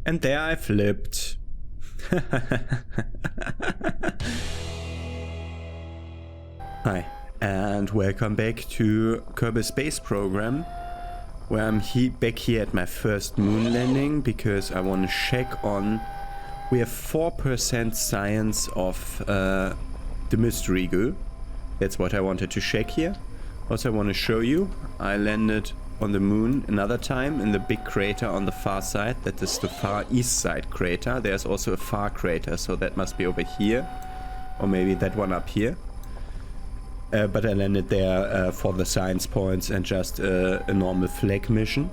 And there I flipped. Hi, and welcome back to Kerbal Space Program, where I'm back here at my first moon landing because I want to check on... We have 4% science of the mystery goo. That's what I wanted to check here. Also, I want to show you, I landed on the moon another time in the big crater on the far side. That is the far east side crater. There's also a far crater, so that must be over here. Or maybe that one up here. But I landed there for the science points and just a normal flag mission.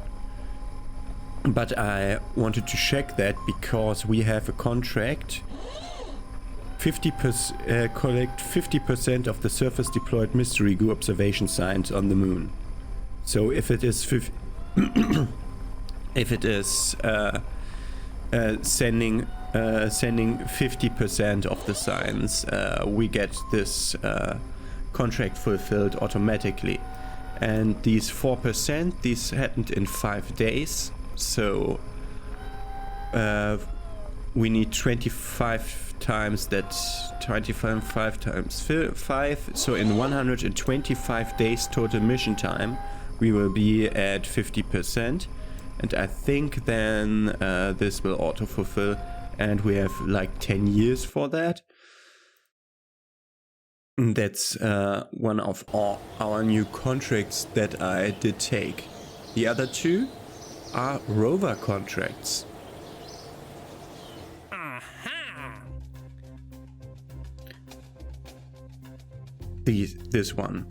But I wanted to check that because we have a contract. 50% collect 50% of the surface deployed mystery goo observation signs on the moon. So if it is sending 50% of the signs, we get this contract fulfilled automatically. And these 4%, these happened in 5 days. So we need 25 times that, 25 times 5. So in 125 days total mission time, we will be at 50%. And I think then this will auto-fulfill, and we have like 10 years for that. That's one of our new contracts that I did take. The other two are rover contracts. This one.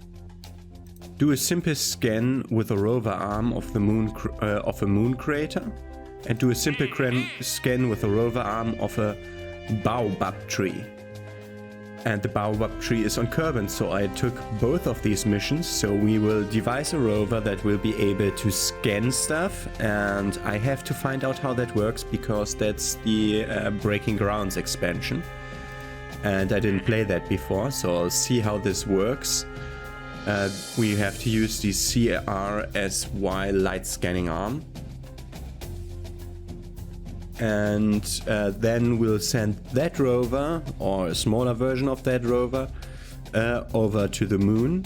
Do a simple scan with a rover arm of the moon of a moon crater, and do a simple scan with a rover arm of a Baobab tree. And the Baobab tree is on Kerbal, so I took both of these missions. So we will devise a rover that will be able to scan stuff, and I have to find out how that works because that's the Breaking Grounds expansion. And I didn't play that before, so I'll see how this works. We have to use the CRSY light scanning arm. And then we'll send that rover, or a smaller version of that rover, over to the moon.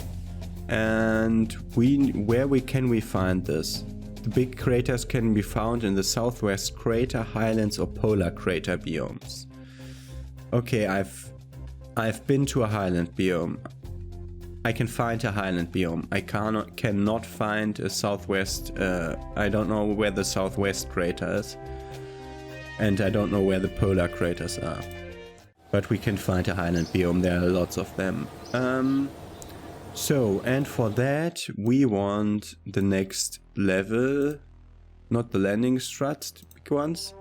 And where can we find this? The big craters can be found in the southwest crater, highlands, or polar crater biomes. Okay, I've been to a highland biome. I can find a highland biome. I cannot find a southwest. I don't know where the southwest crater is. And I don't know where the polar craters are. But we can find a highland biome, there are lots of them. So, and for that we want the next level. Not the landing struts, the big ones.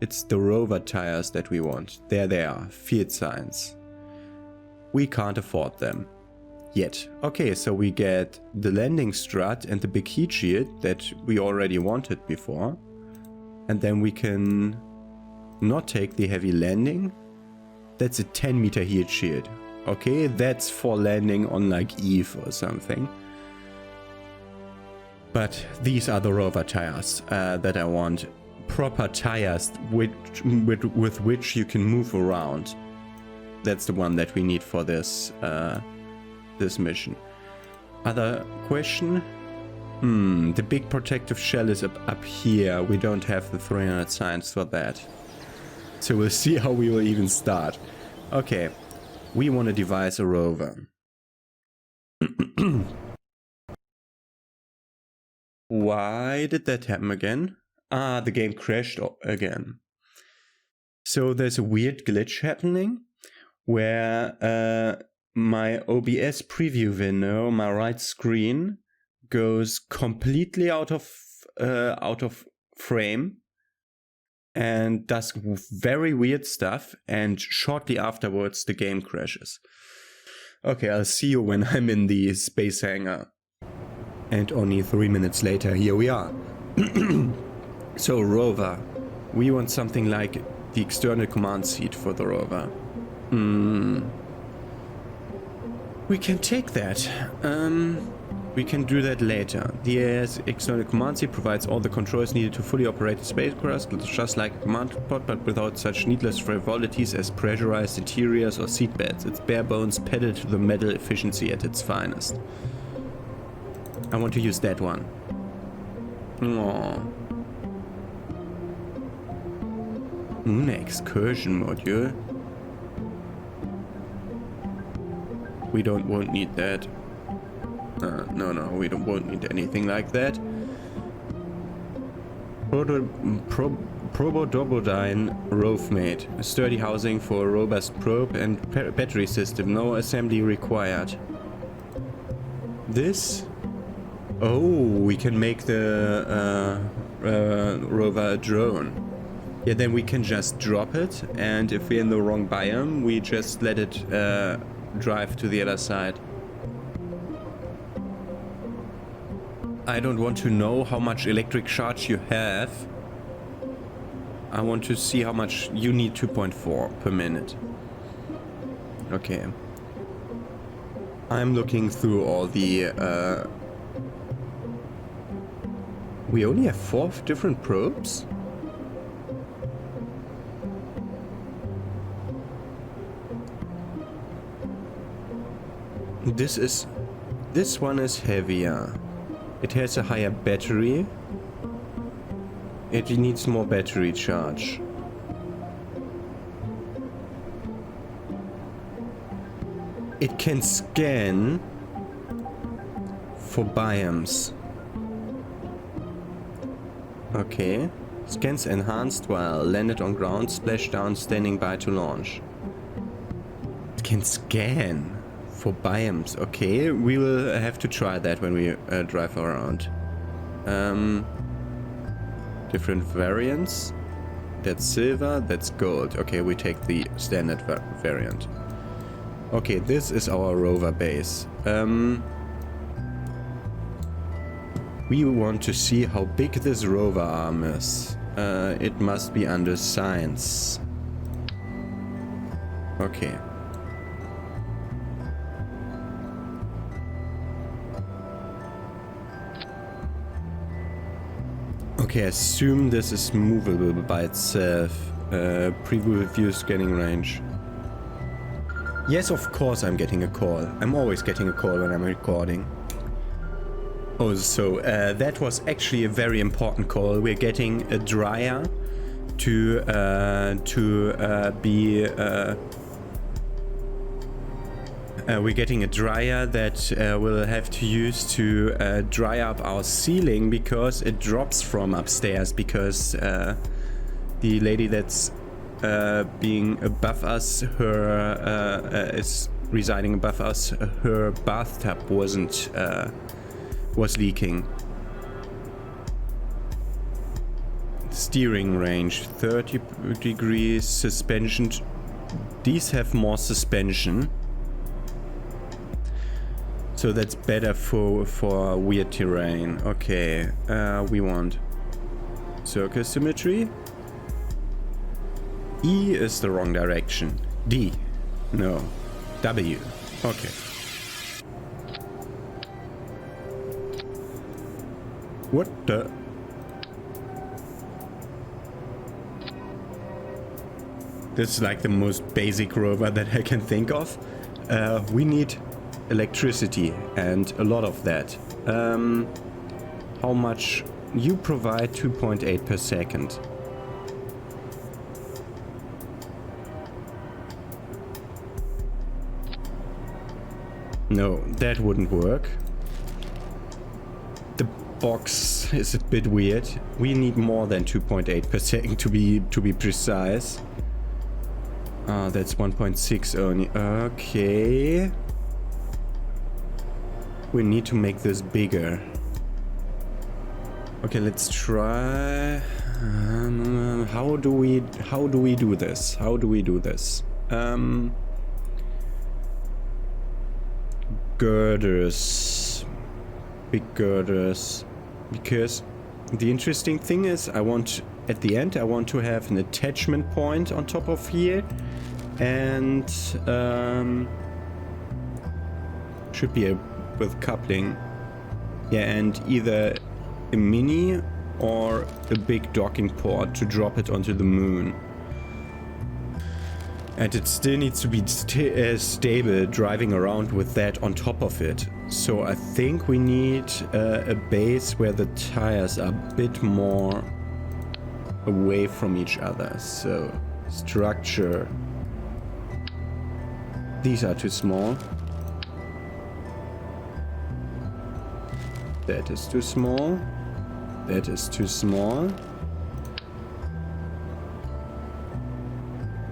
It's the rover tires that we want. There they are, field signs. We can't afford them. Yet. Okay, so we get the landing strut and the big heat shield that we already wanted before. And then we can not take the heavy landing. That's a 10-meter heat shield. Okay, that's for landing on like Eve or something. But these are the rover tires that I want. Proper tires with which you can move around. That's the one that we need for this this mission. Other question? The big protective shell is up here. We don't have the 300 science for that. So we'll see how we will even start. Okay, we want to devise a rover. Why did that happen again? Ah, the game crashed again. So there's a weird glitch happening where my OBS preview window, my right screen, goes completely out of frame and does very weird stuff, and shortly afterwards the game crashes. Okay, I'll see you when I'm in the space hangar. And only 3 minutes later, here we are. So rover, we want something like the external command seat for the rover. We can take that. We can do that later. The AIS external command seat provides all the controls needed to fully operate the spacecraft, just like a command pod, but without such needless frivolities as pressurized interiors or seatbelts. It's bare bones pedal to the metal efficiency at its finest. I want to use that one. Aww. Moon excursion module. We won't need that. No, we won't need anything like that. Probodobodyne Rovemate. Sturdy housing for a robust probe and battery system. No assembly required. This? Oh, we can make the rover a drone. Yeah, then we can just drop it, and if we're in the wrong biome, we just let it drive to the other side. I don't want to know how much electric charge you have. I want to see how much you need. 2.4 per minute. Okay. I'm looking through all the... We only have 4 different probes? This one is heavier. It has a higher battery. It needs more battery charge. It can scan for biomes. Okay. Scans enhanced while landed on ground, splashdown, standing by to launch. It can scan for biomes. Okay, we will have to try that when we drive around. Different variants. That's silver, that's gold. Okay, we take the standard variant. Okay, this is our rover base. We want to see how big this rover arm is. It must be under science. Okay. Okay, assume this is movable by itself. Preview view scanning range. Yes, of course I'm getting a call. I'm always getting a call when I'm recording. Oh, so that was actually a very important call. We're getting a dryer we're getting a dryer that we'll have to use to dry up our ceiling because it drops from upstairs, because the lady that's being above us, is residing above us, her bathtub was leaking. Steering range 30 degrees, suspension. These have more suspension. So that's better for weird terrain. Okay, we want circle symmetry. E is the wrong direction. D, no. W, okay. What the? This is like the most basic rover that I can think of. We need electricity and a lot of that. How much? You provide 2.8 per second. No, that wouldn't work. The box is a bit weird. We need more than 2.8 per second to be precise. Ah, that's 1.6 only. Okay. We need to make this bigger. Okay, let's try. How do we do this? How do we do this? Girders. Big girders. Because the interesting thing is, at the end I want to have an attachment point on top of here, and should be with coupling. Yeah, and either a mini or a big docking port to drop it onto the moon. And it still needs to be stable driving around with that on top of it. So I think we need a base where the tires are a bit more away from each other. So structure. These are too small. That is too small. That is too small.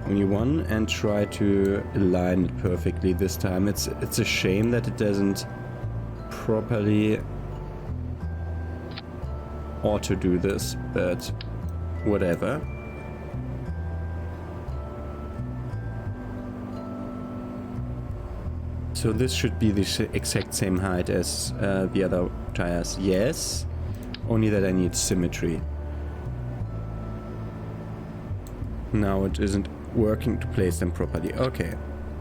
Only one, and try to align it perfectly this time. It's a shame that it doesn't properly auto do this, but whatever. So this should be the exact same height as the other tires. Yes, only that I need symmetry. Now it isn't working to place them properly. Okay,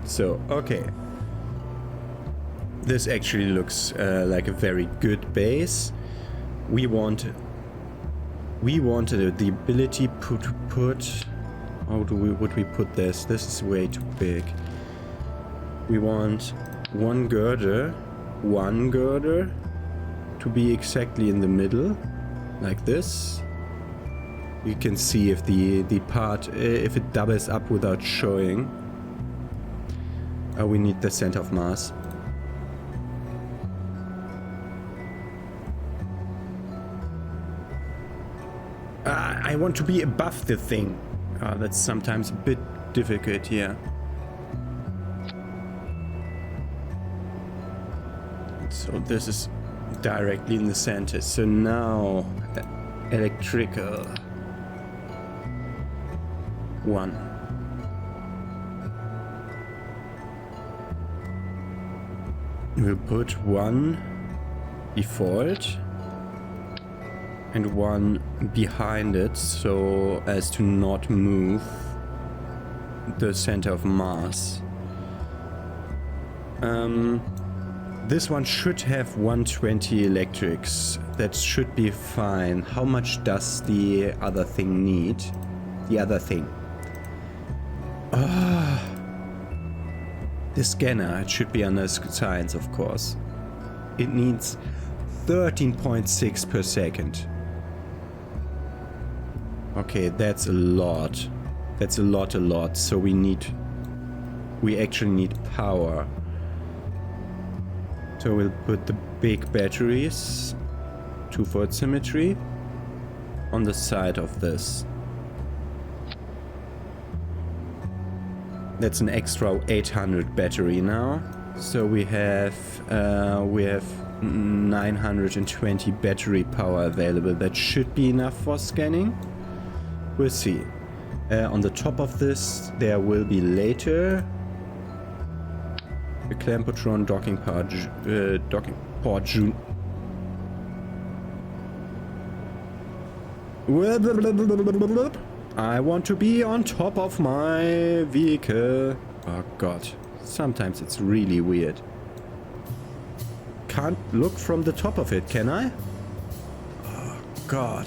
so okay, this actually looks like a very good base. We wanted the ability to put. How would we put this? This is way too big. We want one girder to be exactly in the middle, like this. You can see if the part, if it doubles up without showing. We need the center of mass. I want to be above the thing. That's sometimes a bit difficult here. So this is directly in the center. So now, electrical. 1. We'll put one default and one behind it so as to not move the center of mass. This one should have 120 electrics. That should be fine. How much does the other thing need? The other thing. The scanner, it should be under science, of course. It needs 13.6 per second. Okay, that's a lot. That's a lot. So we actually need power. So we'll put the big batteries, 2-fold symmetry, on the side of this. That's an extra 800 battery now. So we have 920 battery power available. That should be enough for scanning. We'll see. On the top of this, there will be later a Clampotron docking port June. I want to be on top of my vehicle. Oh god, sometimes it's really weird. Can't look from the top of it, can I? Oh god.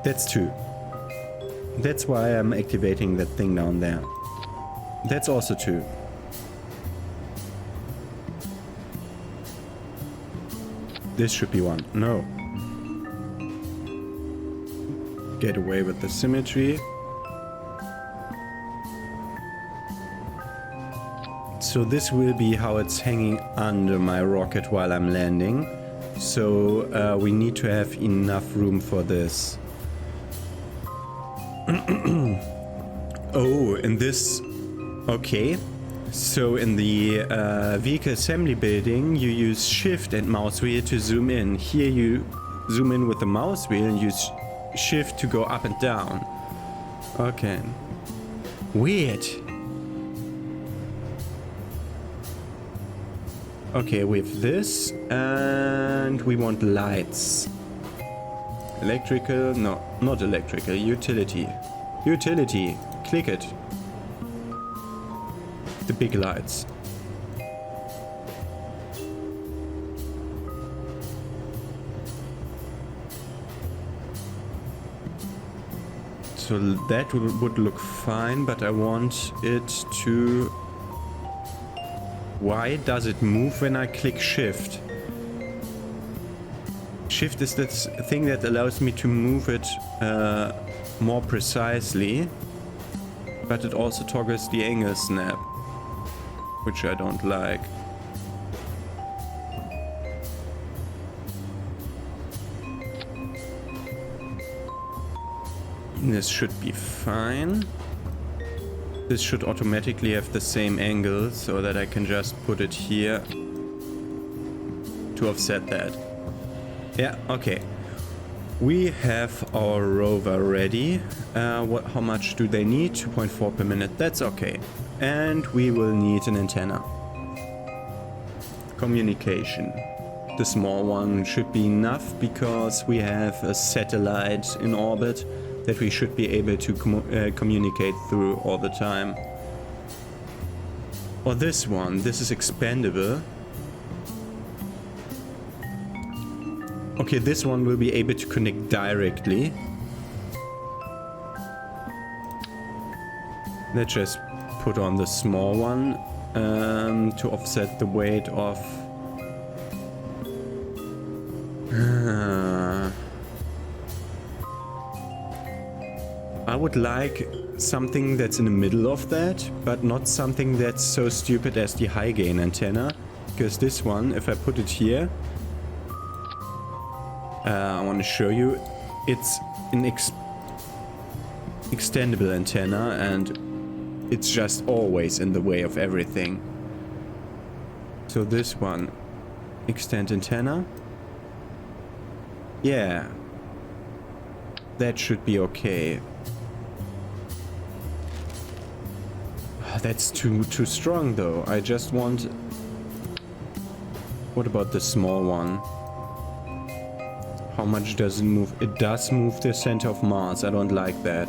That's 2. That's why I'm activating that thing down there. That's also 2. This should be 1. No. Get away with the symmetry. So this will be how it's hanging under my rocket while I'm landing. So we need to have enough room for this. Oh, in this... Okay. So in the vehicle assembly building, you use shift and mouse wheel to zoom in. Here you zoom in with the mouse wheel and use shift to go up and down. Okay. Weird. Okay, with this, and we want lights. Electrical, no, not electrical, utility. Utility, click it. The big lights. So that would look fine, but I want it to... Why does it move when I click shift? Shift is this thing that allows me to move it more precisely, but it also toggles the angle snap, which I don't like. This should be fine. This should automatically have the same angle, so that I can just put it here to offset that. Yeah, okay. We have our rover ready. How much do they need? 2.4 per minute. That's okay. And we will need an antenna. Communication. The small one should be enough because we have a satellite in orbit that we should be able to communicate through all the time. Or this one. This is expandable. Okay, this one will be able to connect directly. Let's just put on the small one to offset the weight of... I would like something that's in the middle of that, but not something that's so stupid as the high gain antenna. Because this one, if I put it here, I want to show you, it's an extendable antenna and it's just always in the way of everything. So this one, extend antenna. Yeah, that should be okay. That's too strong though. I just want... What about the small one? How much does it move? It does move the center of mass. I don't like that.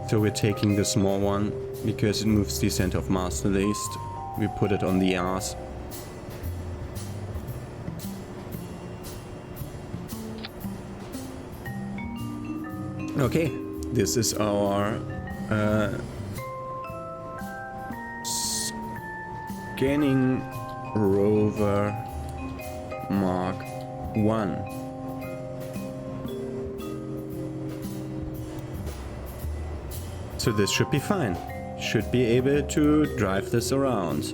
So we're taking the small one because it moves the center of mass the least. We put it on the arse. Okay, this is our scanning rover Mark 1. So this should be fine. Should be able to drive this around.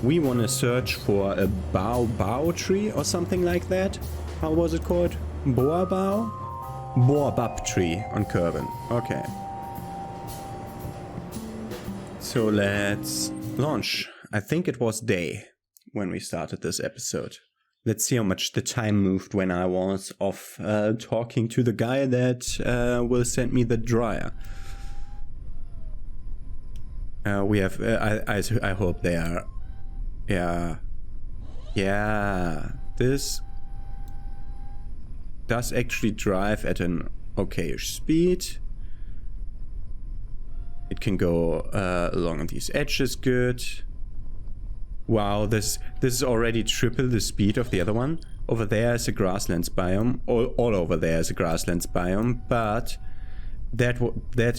We want to search for a Baobab tree or something like that. How was it called? Baobab? Baobab tree on Kerbal. Okay. So let's launch. I think it was day when we started this episode. Let's see how much the time moved when I was off talking to the guy that will send me the dryer. We have, I hope they are, yeah, this does actually drive at an okay-ish speed. It can go along these edges good. Wow, this is already triple the speed of the other one. Over there is a grasslands biome. All over there is a grasslands biome, but that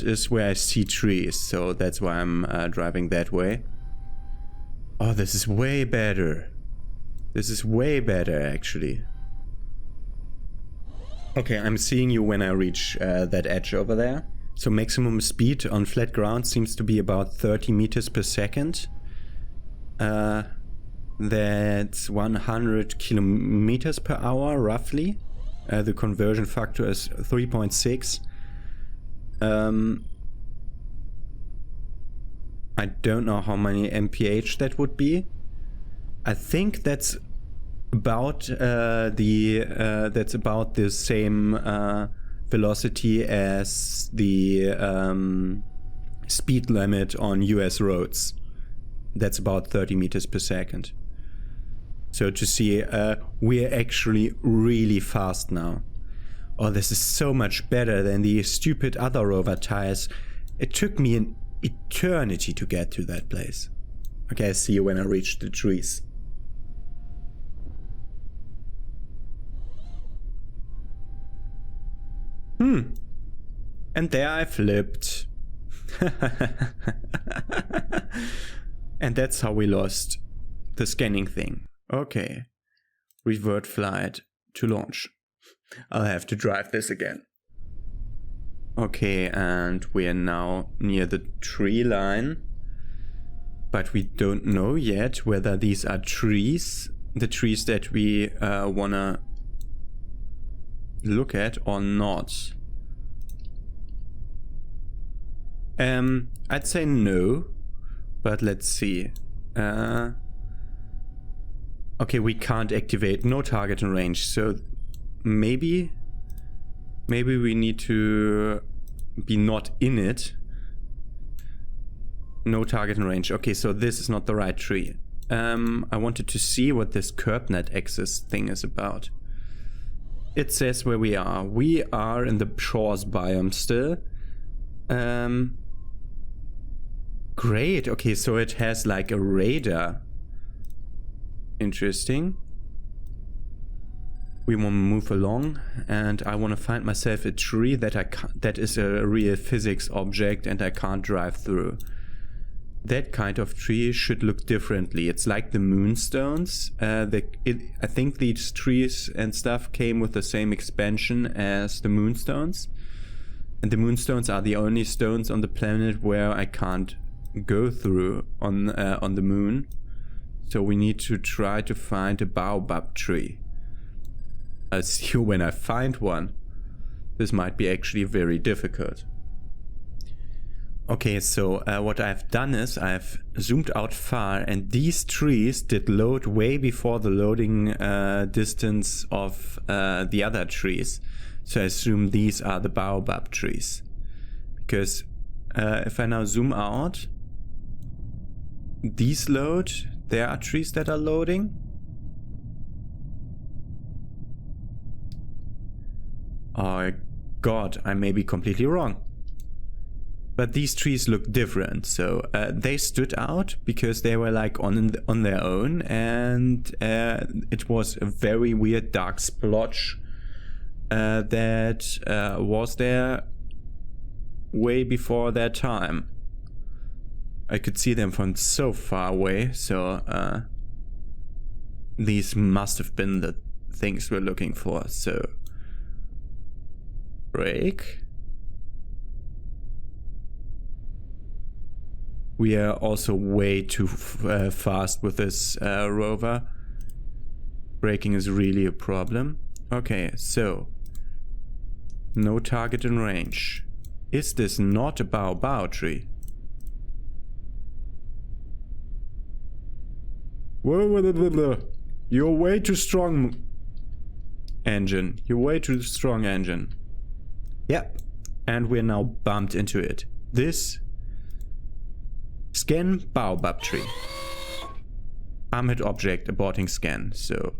is where I see trees, so that's why I'm driving that way. Oh, this is way better. This is way better, actually. Okay, I'm seeing you when I reach that edge over there. So maximum speed on flat ground seems to be about 30 meters per second. That's 100 kilometers per hour, roughly. The conversion factor is 3.6. I don't know how many mph that would be. I think that's about that's about the same velocity as the speed limit on US roads. That's about 30 meters per second. So to see, we're actually really fast now. Oh, this is so much better than the stupid other rover tires. It took me an eternity to get to that place. Okay, I see you when I reach the trees. And there I flipped. And that's how we lost the scanning thing. Okay. Revert flight to launch. I'll have to drive this again. Okay, and we are now near the tree line. But we don't know yet whether these are trees, the trees that we wanna look at or not. I'd say no, but let's see. Okay, we can't activate no target in range, so maybe we need to be not in it. No target in range. Okay, so this is not the right tree. I wanted to see what this CurbNet access thing is about. It says where we are. We are in the shores biome still. Great. Okay, so it has like a radar. Interesting. We want to move along, and I want to find myself a tree that is a real physics object and I can't drive through. That kind of tree should look differently. It's like the moonstones. I think these trees and stuff came with the same expansion as the moonstones. And the moonstones are the only stones on the planet where I can't go through on the moon. So we need to try to find a Baobab tree. I'll see you when I find one. This might be actually very difficult. Okay, so what I've done is I've zoomed out far, and these trees did load way before the loading distance of the other trees. So I assume these are the Baobab trees. Because if I now zoom out, these load, there are trees that are loading. Oh god, I may be completely wrong. But these trees look different, so they stood out because they were like on their own, and it was a very weird dark splotch that was there way before their time. I could see them from so far away, so these must have been the things we're looking for. So brake. We are also way too fast with this rover. Braking is really a problem. Okay, so no target in range. Is this not a Baobab tree? Whoa, you're way too strong, engine. You're way too strong, engine. Yep, and we're now bumped into it. This scan Baobab tree. Armored object aborting scan. So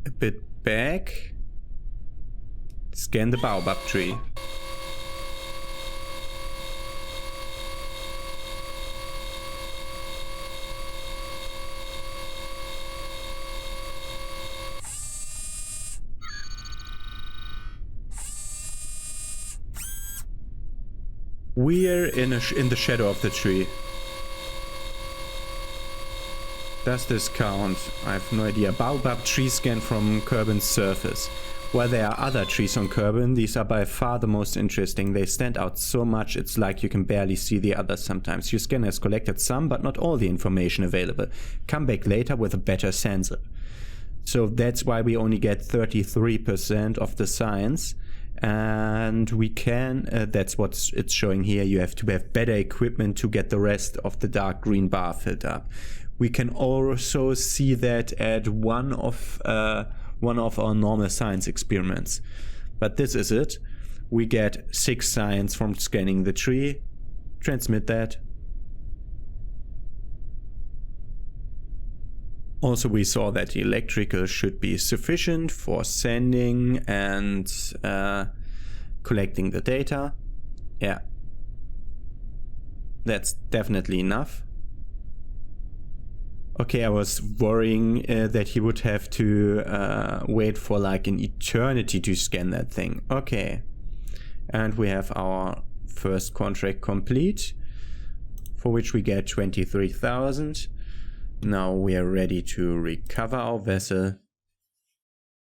a bit back. Scan the Baobab tree. We're in the shadow of the tree. Does this count? I have no idea. Baobab tree scan from Kerbal's surface. While there are other trees on Kerbal, these are by far the most interesting. They stand out so much, it's like you can barely see the others sometimes. Your scanner has collected some, but not all the information available. Come back later with a better sensor. So that's why we only get 33% of the science. And we can, that's what it's showing here, you have to have better equipment to get the rest of the dark green bar filled up. We can also see that at one of our normal science experiments. But this is it. We get 6 science from scanning the tree, transmit that. Also, we saw that the electrical should be sufficient for sending and collecting the data. Yeah, that's definitely enough. Okay, I was worrying that he would have to wait for like an eternity to scan that thing. Okay, and we have our first contract complete, for which we get 23,000. Now we are ready to recover our vessel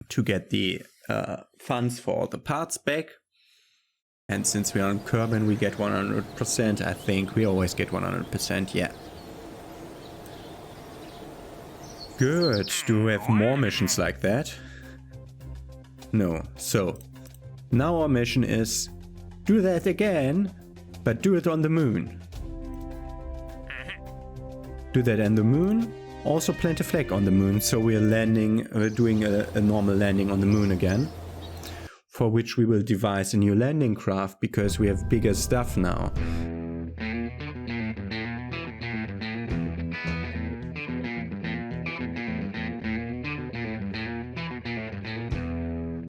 to get the funds for all the parts back. And since we are on Kerbal, we get 100%. I think we always get 100%, yeah. Good. Do we have more missions like that? No. So, now our mission is do that again, but do it on the moon. Do that on the moon. Also plant a flag on the moon, so we are landing, doing a normal landing on the moon again. For which we will devise a new landing craft, because we have bigger stuff now.